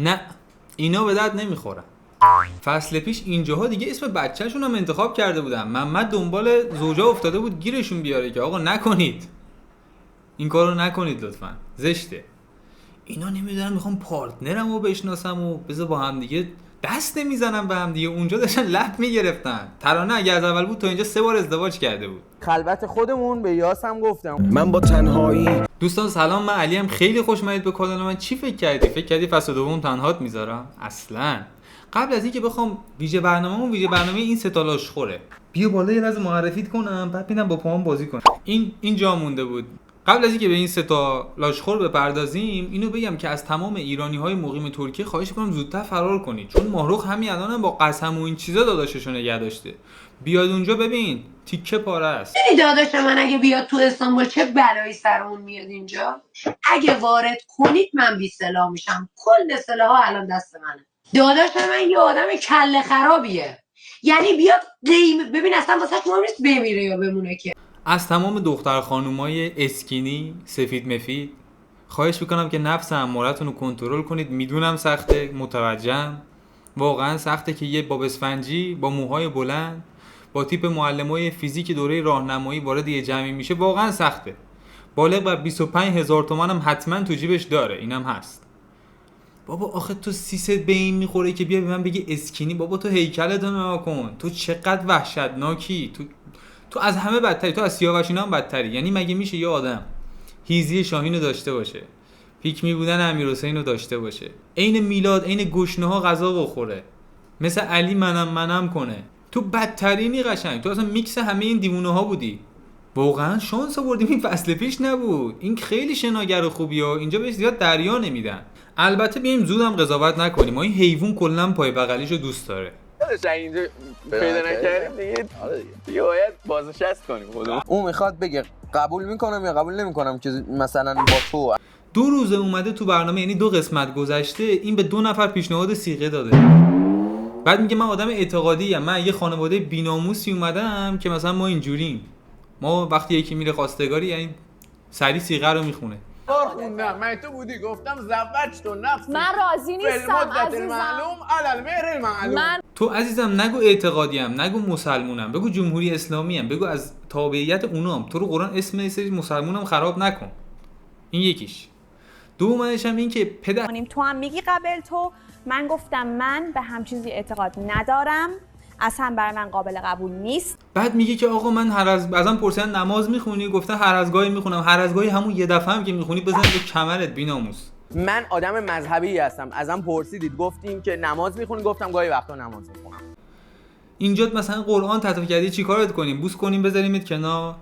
نه اینا به درد نمیخورن. فصل پیش اینجاها دیگه اسم بچه‌شون هم انتخاب کرده بودن. محمد دنبال زوجا افتاده بود گیرشون بیاره که آقا نکنید این کارو نکنید لطفا، زشته. اینا نمیدونن میخوام پارتنرمو بشناسم و بذار با هم دیگه دست نمیزنم به هم دیگه. اونجا داشتن لب میگرفتن. ترانه اگه از اول بود تا اینجا 3 بار ازدواج کرده بود. خلوت خودمون به یاسم گفتم من با تنهایی. دوستان سلام، من علیم. خیلی خوش اومدید به کانال من. چی فکر کردی فصل دوم تنهات میذارم؟ اصلا قبل از اینکه بخوام ویژه برنامه این سه تا لاشخوره. بیا بالا یه لحظه معرفیت کنم بعد میدم با پاهم بازی کنم. این جا مونده بود. قبل از اینکه به این سه تا لاشخور بپردازیم اینو بگم که از تمام ایرانی‌های مقیم ترکیه خواهش می‌کنم زودتر فرار کنید، چون ماهرخ همین الانم با قسم و این چیزا داداششو نگه داشته. بیاد اونجا ببین تیکه پاره است. دیدی داداش من اگه بیاد تو استانبول چه بلایی سرمون میاد اینجا؟ اگه وارد کنید من بی سلاح میشم. کل سلاح‌ها الان دست منه. داداش من یه آدم کله خرابیه. یعنی بیاد ببین اصلا واسه مهم نیست بمیره یا بمونه که. از تمام دختر خانومای اسکینی سفید مفید خواهش میکنم که نفس امارتون رو کنترل کنید. میدونم سخته، متوجهم، واقعا سخته که یه باب اسفنجی با موهای بلند با تیپ معلمای فیزیک دوره راهنمایی وارد یه جمعی میشه. واقعا سخته. بالغ بر 25,000 تومان هم حتما تو جیبش داره، اینم هست. بابا آخه تو سیست به این میخوره که بیا به من بگی اسکینی؟ بابا تو هیکلتو نگاه کن، تو چقدر وحشتناکی، تو از همه بدتری، تو از سیاوشینا هم بدتری. یعنی مگه میشه یه آدم هیزی شاهینو داشته باشه، پیکمی بودن امیرحسینو داشته باشه، عین میلاد عین گشنه‌ها غذا بخوره، مثل علی منم کنه؟ تو بدترینی قشنگ. تو اصلا میکس همه این دیوونه‌ها بودی. واقعا شانس آوردیم این فصل پیش نبود. این خیلی شناگر خوبیه، اینجا بهش زیاد دریا نمیدن. البته بیایم زودم قضاوت نکنیم، ما این حیوان کلا پای بغلیشو دوست داره. اینجا پیدا نکردیم دیگه باید بازنشست کنیم خودمون. اون میخواد بگه قبول میکنم یا قبول نمیکنم که مثلا با تو 2 روزه اومده تو برنامه، یعنی 2 قسمت گذشته این به 2 نفر پیشنهاد سیغه داده. بعد میگه من آدم اعتقادی ام، من یه خانواده بی‌ناموسی اومدم که مثلا ما اینجوریم. ما وقتی یکی میره خواستگاری یعنی سری سیغه رو میخونه. خوندم من تو بودی گفتم زوج تو نفس من راضی نیستم عزیزم. معلوم علل مهر معلوم. من تو عزیزم نگو اعتقادیم، نگو مسلمونم، بگو جمهوری اسلامی ام، بگو از تابعیت اونام. تو رو قرآن اسم این سری مسلمونم خراب نکن. این یکیش. دومش هم این که پدر تو هم میگی قبل تو، من گفتم من به هم چیزی اعتقاد ندارم، اصلا برای من قابل قبول نیست. بعد میگه که آقا من ازم پرسیدن نماز میخونی؟ گفتن هر از گاهی میخونم. هر از گاهی همون یه دفعه هم که میخونی بزن به کمرت بی‌ناموس. من آدم مذهبی هستم، ازم پرسیدید گفتیم که نماز میخونی، گفتم گاهی وقتا نماز میخونم. اینجا مثلا قرآن تطبیق کردی چیکارت کنیم؟ بوس کنیم بذاریمت کنار؟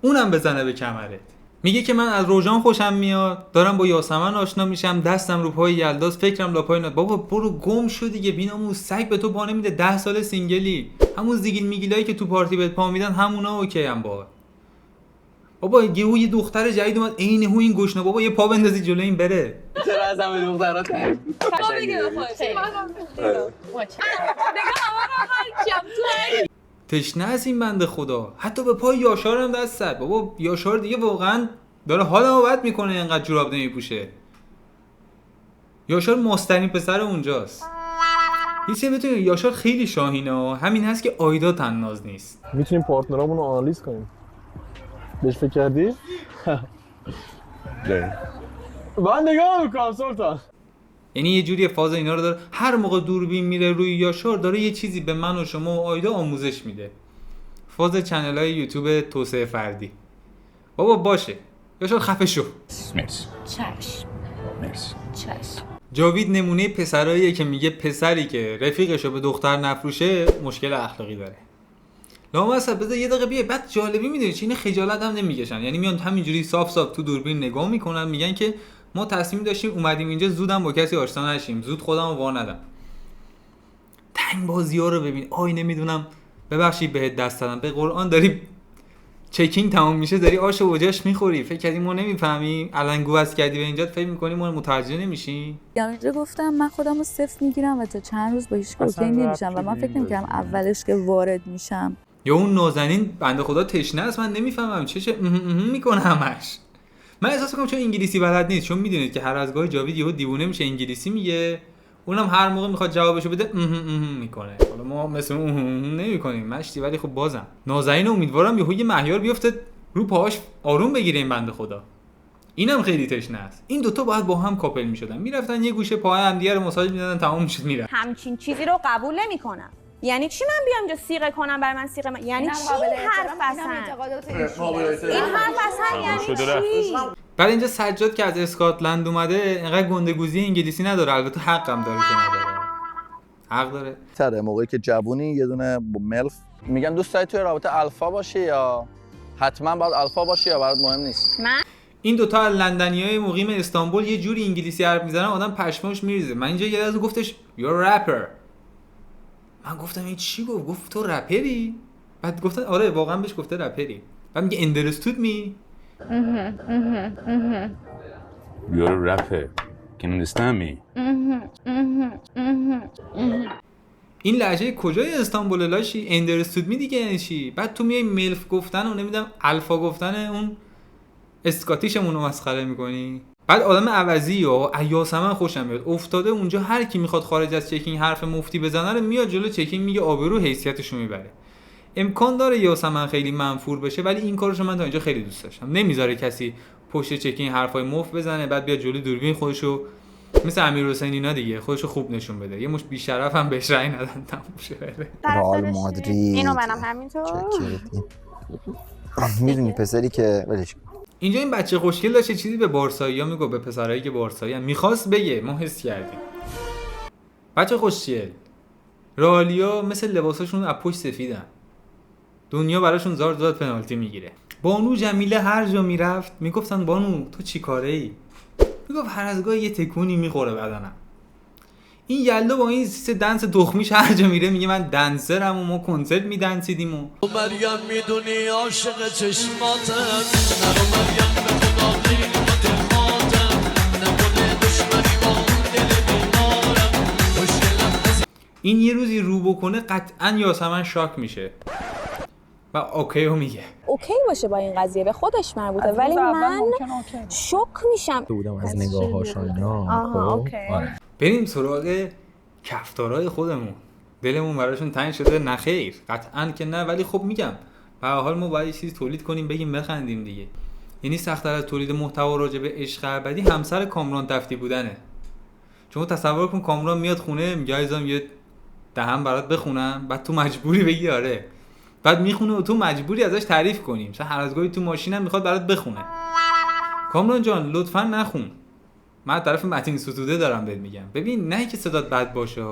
اونم بزنه به کمرت. میگه که من از روژان خوشم میاد، دارم با یاسمن آشنا میشم، دستم رو پای یلداز، فکرم لا پای ناد. بابا برو گم شو دیگه بی‌ناموس. سگ به تو پا نمیده. 10 سال سینگلی. همون زیگیل میگیلایی که تو پارتی بهت پا میدن همونا اوکی ام با. بابا یه دختر جدید اومد عین هو این گشنه. بابا یه پا بندازی جلو این بره. چرا از همه دخترها تعریف تشنه از این بنده خدا. حتی به پای یاشار هم دست زد. بابا یاشار دیگه واقعا داره حالمو بد میکنه اینقدر جوراب نمیپوشه. یاشار ماسترین پسر اونجاست. یه چیزی بتونی، یاشار خیلی شاهینه. همین هست که آیدا تناز نیست. میتونیم پارتنرامون رو آنالیز کنیم. بهش فکر کردی؟ من نگاه میکنم سلطان. یعنی یه جوری فاز اینا رو داره. هر موقع دوربین میره روی یاشار داره یه چیزی به من و شما و آیدا آموزش میده. فاز چنل‌های یوتیوب توسعه فردی. بابا باشه یاشار خفه شو. مرسی. چشم. مرسی. چشم. جاوید نمونه پسراییه که میگه پسری که رفیقشو به دختر نفروشه مشکل اخلاقی داره. لامصب بذار یه دقیقه بیای. بعد جالبی میدونی چی؟ این خجالت هم نمیکشن. یعنی میان همینجوری صاف تو دوربین نگاه میکنن، میگن که ما تصمیم داشتیم اومدیم اینجا زودم با کسی آشنا نشیم، زود خودمو وا ندم. تنگ بازی‌ها رو ببین. آی نمیدونم ببخشید بهت دست دادم. به قرآن داری چکینگ تموم میشه داری آش و وجاش میخوری. فکر کردی ما نمیفهمیم؟ علنگو واسه کردی به اینجا فکر میکنی ما متوجه نمیشیم؟ اینجا گفتم من خودم رو صفر میگیرم و تا چند روز با هیچ اوکی نمیشم و من فکر نمی‌کردم اولش که وارد میشم. یا اون نازنین بنده خدا تشنه است، من نمیفهمم چشه میکنه همش. من احساس میکنم چون انگلیسی بلد نیست، چون میدونید که هر از گاهی جاوید یهو دیوونه میشه انگلیسی میگه، اونم هر موقع میخواد جوابشو بده میکنه. حالا ما مثل نمیکنیم مشتی، ولی خب بازم نازنین امیدوارم یهو یه مهیار بیفته رو پاهاش آروم بگیره این بنده خدا. اینم خیلی تشنه است. این دوتا باید با هم کاپل میشدن، میرفتن یه گوشه پای هم دیگه رو ماساژ میدادن، تمام میشد میره. همچین چیزی رو قبول نمیکنم. یعنی چی من بیام اینجا صیغه کنم برای من صیغه یعنی چی این حرف اصلا؟ این حرف اصلا یعنی چی؟ بعد اینجا سجاد که از اسکاتلند اومده اینقدر گندگوزی انگلیسی نداره، البته حقم داره که نداره. حق داره. تره موقعی که جوونی یه دونه با ملف میگم دوست داری توی رابطه الفا باشی یا حتما باید الفا باشی یا برات مهم نیست؟ این دوتا از لندنیای مقیم استانبول یه جوری انگلیسی حرف میزنن آدم پشماش میریزه. من اینجا یه لحظه گفتش you're rapper. من گفتم این چی گفت؟ گفت تو رپری؟ بعد گفتن آره واقعا بهش گفته رپری. بعد میگه understood me. You're a rapper. Can you understand me? این لهجه کجای استانبول لاشی؟ understood me دیگه یعنی چی؟ بعد تو میای ملف گفتن و نمیدونم الفا گفتن اون اسکاتیشمون رو مسخره میکنی. بعد آدم عوضی و یاسمن خوشم میاد افتاده اونجا، هر کی میخواد خارج از چکینگ حرف مفتی بزنه رو میاد جلو چکینگ میگه آبرو حیثیتشو میبره. امکان داره یاسمن خیلی منفور بشه، ولی این کارشو من تا اینجا خیلی دوست داشتم. نمیذاره کسی پشت چکینگ حرفای مفت بزنه بعد بیاد جلوی دوربین خودشو مثل امیرحسین اینا دیگه خودشو خوب نشون بده. یه مش بی‌شرف هم بهش رأی ندادن تموم شه بره. رئال مادرید اینو منم همینطور. میدونی پسری که ولش. اینجا این بچه خوشگل داشت چیزی به بارسایی‌ها میگه، به پسرایی که بارسایی میخواست بگه، ما حس کردیم. بچه خوشگل رئالیا مثل لباساشون از پشت سفیدن، دنیا براشون زار زار پنالتی میگیره. بانو جمیله هر جا میرفت میگفتن بانو تو چی کاره ای؟ میگفت هر از گاهی یه تکونی میخوره بدنم. این یلا با این سیس دنس دخمیش هر جا میره میگه من دنسرم و ما کنسرت میدنسیدیم و مریم میدونی عاشق چشماتم، نرو مریم به خدا قیمت ماتم، نکنه دشمنی با اون دل بیمارم مشکلم. این یه روزی رو بکنه قطعا یاسمن شاک میشه و اوکیو میگه اوکی باشه با این قضیه، به خودش مربوطه، ولی من شوک میشم. بودم از نگاه‌هاش اینا. اوکی. بریم سراغ کفتارای خودمون. دلمون براشون تنگ شده؟ نه خیر، قطعاً که نه، ولی خب میگم به هر حال ما باید یه چیز تولید کنیم بگیم بخندیم دیگه. یعنی سخت‌تر از تولید محتوا راجع به عشق ابدی همسر کامران تفتی بودنه. چون تصور کن کامران میاد خونه میگه عزیزم یه دهن برات بخونم، بعد تو مجبوری بگی آره، بعد میخونه و تو مجبوری ازش تعریف کنیم. مثلا هر از گاهی تو ماشینم میخواد برات بخونه. کامران جان لطفاً نخون. من طرف متین ستوده دارم بهت میگم. ببین نه که صدات بد باشه،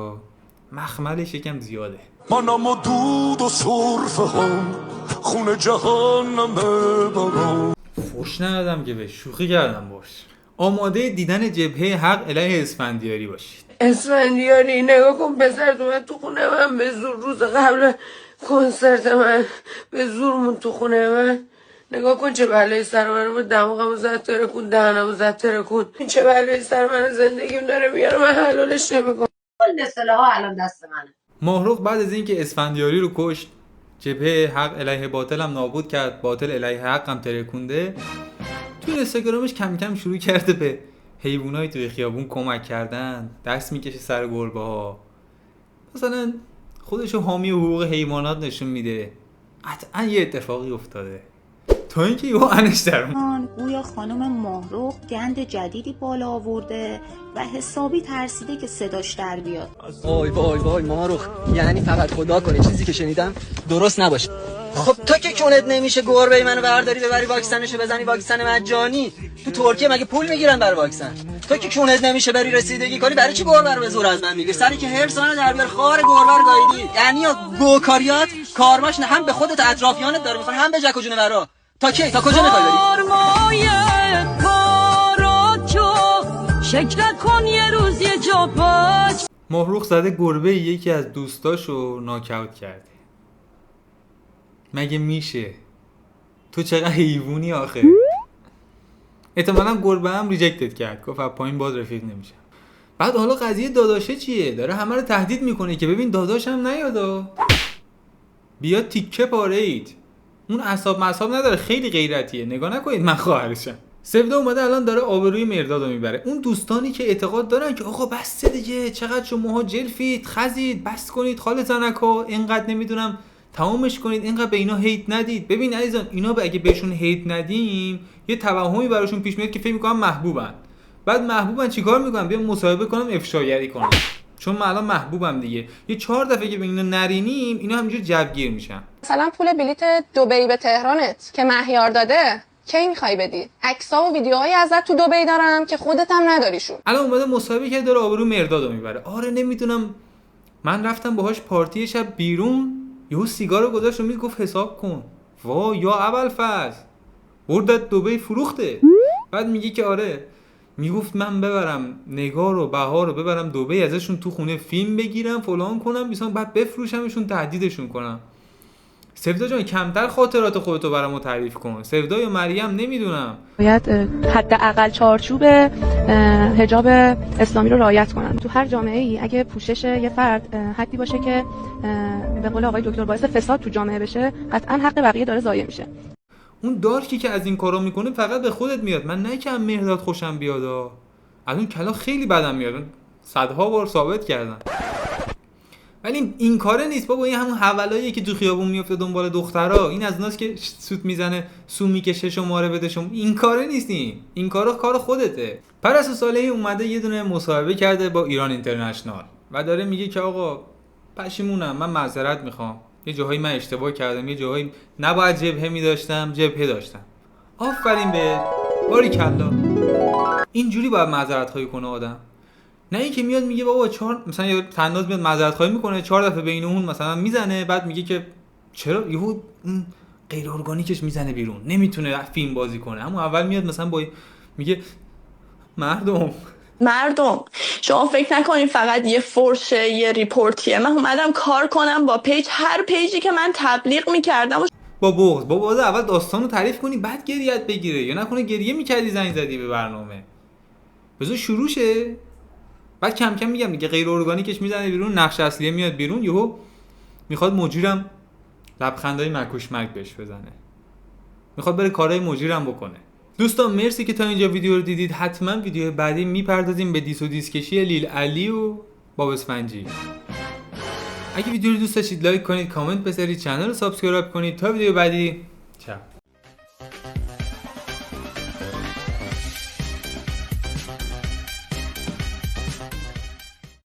مخملش یکم زیاده. منم و دود و سرفه هم خونه جهانم ببرم. فوش ندادم که به شوخی کردم باش. آماده دیدن جبهه حق علیه اسفندیاری باشید. اسفندیاری نگاه کن پسر تو خونه من به زور، روز قبل کنسرت من به زورمون تو خونه من. نگاه کن چه بلایی سر من بود، دماغمو زد ترکون، دهنمو زد ترکون. این چه بلایی سر من زندگیم داره میاره، من حلالش نمیکنم. کل سلاح‌ها الان دست منه. ماهرخ بعد از اینکه اسفندیاری رو کشت، جبهه حق علیه باطل هم نابود کرد، باطل علیه حق هم ترکونده، تو اینستاگرامش کم کم شروع کرده به حیوانای توی خیابون کمک کردن، دست میکشه سر گربه‌ها، مثلا خودشو حامی حقوق حیوانات نشون میده. قطعا یه اتفاقی افتاده تا اینکه یهو انش در اومد. گویا خانم ماهرخ گند جدیدی بالا آورده و حسابی ترسیده که صداش در بیاد. وای وای وای ماهرخ، یعنی فقط خدا کنه چیزی که شنیدم درست نباشه. خب تو که کونت نمیشه گربه منو برداری ببری واکسنشو بزنی، واکسن مجانی. تو ترکیه مگه پول میگیرن برای واکسن؟ تو که کونت نمیشه بری رسیدگی کنی، برای چی گربه رو به زور از من میگیری؟ سری که هرسانه در بیار خار گربه رو گاییدی. یعنی گوکاریات کارماش نه هم به خودت اطرافیانت داره میخوره، هم به جک و جون برا. تا کی؟ تا کجا میخوای بری؟ ماهرخ زده گربه یکی از دوستاشو ناکاوت کرده. مگه میشه؟ تو چقدر حیوانی آخه. احتمالاً گربه هم ریجکتت کرد، گفت از پایین باز رفیق نمیشم. بعد حالا قضیه داداشه چیه؟ داره همه رو تهدید میکنه که ببین داداشم نیادا بیا تیکه پاره اید. اون اعصاب نداره، خیلی غیرتیه، نگاه نکنید من خواهرشم. سودا اومده الان داره آبروی مرداد رو میبره. اون دوستانی که اعتقاد دارن که آقا بس دیگه، چقدر شماها جلفید، خزید، بس کنید خال زنکا، اینقدر نمیدونم تمامش کنید، اینقدر به اینا هیت ندید. ببین عزیزان، اینا اگه بهشون هیت ندیم یه توهمی براشون پیش میاد که فکر میکنن محبوبن. بعد محبوبن چیکار میکنن؟ بیام مصاحبه کنم افشاگری کنم، چون من الان محبوبم دیگه. یه 4 دفعه که به اینا نرینیم اینا همینجوری جوگیر میشن. مثلا پول بلیت دبی به تهرانت که مهیار داده کی میخوای بدی؟ عکس‌ها و ویدیوهایی ازت تو دبی دارم که خودت هم نداریشون. الان اومده مصاحبه کرد داره آبرو مردادو میبره. آره نمیدونم، من رفتم باهاش پارتی شب بیرون، یهو سیگارو گذاشت و میگفت حساب کن. وا یا ابوالفضل بردت دبی فروخته. بعد میگه که آره، میگفت من ببرم نگار و بهار رو ببرم دبی، ازشون تو خونه فیلم بگیرم فلان کنم مثلا، بعد بفروشمشون تهدیدشون کنم. سودا جان کمتر خاطرات خودتو برامو تعریف کن. سودا یا مریم نمیدونم. باید حداقل چارچوب حجاب اسلامی رو رعایت کنن. تو هر جامعه ای اگه پوشش یه فرد حدی باشه که به قول آقای دکتر باعث فساد تو جامعه بشه، قطعا حق بقیه داره ضایع میشه. اون دارکی که از این کارا میکنه فقط به خودت میاد. من نه که هم مهرداد خوشم بیاد، از اون کلا خیلی بدم میاد، صدها بار ثابت کردن. ولی این کاره نیست بابا، این همون حولاییه که تو خیابون میفته دنبال دخترا. این از اوناست که سوت میزنه، سو میکشه، شماره بده شما. این کاره نیست، این کارا کار خودته. پرستو صالحی اومده یه دونه مصاحبه کرده با ایران اینترنشنال و داره میگه که آقا پشیمونم، من معذرت میخوام، یه جاهایی من اشتباه کردم، یه جاهایی نباید جبهه میداشتم، جبهه داشتم. آفرین به باریکلا. اینجوری باید معذرت خواهی کنه آدم، نه اینکه میاد میگه بابا مثلا یه تناز میاد معذرت خواهی میکنه 4 دفعه بین اون مثلا میزنه، بعد میگه که چرا یهو غیر ارگانیکش میزنه بیرون، نمیتونه فیلم بازی کنه. همون اول میاد مثلا با میگه مردم شما فکر نکنین فقط یه فرشه یه ریپورتیه. من اومدم کار کنم با پیج، هر پیجی که من تبلیغ میکردم با بغض. بابا اول داستانو تعریف کنی بعد گریت بگیره، یا نکنه گریه میکردی زنگ زدی به برنامه. بذار شروع شه، بعد کم کم میگم دیگه غیر ارگانیکش میزنه بیرون، نقش اصلیه میاد بیرون، یهو میخواد مجیرم لبخندای مکوش مک بهش بزنه، میخواد بره کارهای مجیرم بکنه. دوستان مرسی که تا اینجا ویدیو رو دیدید. حتما ویدیو بعدی میپردازیم به دیس و دیسکشی لیل علی و باب اسفنجی. اگه ویدیو رو دوست داشتید لایک کنید، کامنت بذارید، چنل رو سابسکرایب کنید. تا ویدیو بعدی، چاو.